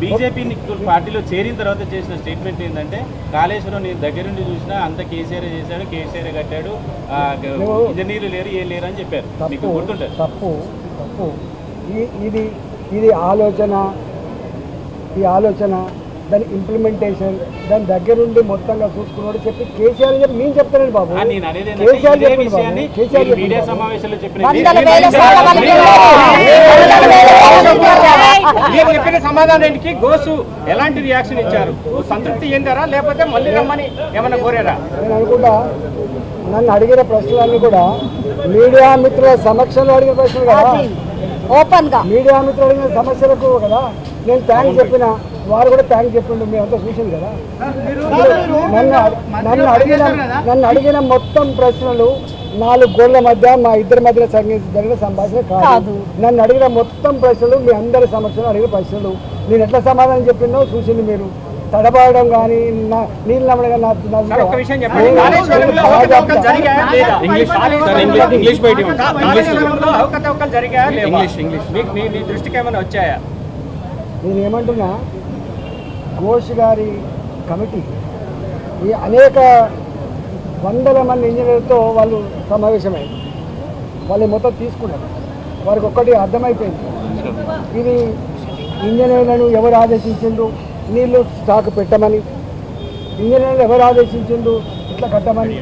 BJP పార్టీలో చేరిన తర్వాత చేసిన స్టేట్మెంట్ ఏంటంటే కాళేశ్వరం నేను దగ్గర నుండి చూసినా అంత కేసీఆర్ చేశాడు, కేసీఆర్ కట్టాడు, ఇంజనీర్లు లేరు, ఏం లేరు అని చెప్పారు. మీకు గుర్తుంటారు. తప్పు తప్పు ఇది ఆలోచన, ఈ ఆలోచన దాని ఇంప్లిమెంటేషన్ దాని దగ్గరుండి మొత్తంగా చూసుకున్నాడు చెప్పి కేసీఆర్ చెప్పి నేను చెప్తానండి బాబు. మీడియా సమావేశంలో చెప్పిన చెప్పిన సమాధానానికి గోసు ఎలాంటి రియాక్షన్ ఇచ్చారు? సంతృప్తి చెందారా లేకపోతే మళ్ళీ రమ్మని ఏమన్నా కోరారా? నేను అనుకుంటా నన్ను అడిగిన ప్రశ్నలన్నీ కూడా మీడియా మిత్రుల సమక్షంలో అడిగిన ప్రశ్నలు కదా, ఓపెన్ గా మీడియా మిత్రులు అడిగిన సమస్యలకు కదా నేను థ్యాంక్స్ చెప్పిన, వారు కూడా థ్యాంక్స్ చెప్పిండు. మేమంతా చూసింది కదా. నన్ను అడిగిన మొత్తం ప్రశ్నలు 4 గోళ్ల మధ్య మా ఇద్దరి మధ్య జరిగిన సంభాషణ కాదు. నన్ను అడిగిన మొత్తం ప్రశ్నలు మీ అందరి సమక్షంలో అడిగిన ప్రశ్నలు. నేను ఎట్లా సమాధానం చెప్పిందో చూసింది మీరు. తడబాయడం కానీ నీళ్ళు నమ్మడం దృష్టికి ఏమైనా వచ్చాయా? నేను ఏమంటున్నా, ఘోష్ గారి కమిటీ ఈ అనేక వందల మంది ఇంజనీర్లతో వాళ్ళు సమావేశమైంది. వాళ్ళు మొత్తం తీసుకున్నారు. వారికి ఒక్కటి అర్థమైపోయింది, ఇది ఇంజనీర్లను ఎవరు ఆదేశించిండు నీళ్ళు స్టాక్ పెట్టమని, ఇంజనీర్లు ఎవరు ఆదేశించిండు ఇట్లా కట్టమని,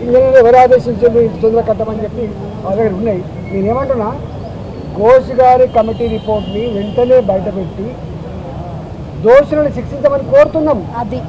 ఇంజనీర్లు ఎవరు ఆదేశించిండు ఇంత తొందరగా కట్టమని చెప్పి వాళ్ళ దగ్గర ఉన్నాయి. నేనేమంటున్నా, ఘోష్ గారి కమిటీ రిపోర్ట్ని వెంటనే బయటపెట్టి దోషులను శిక్షించమని కోరుతున్నాం. అది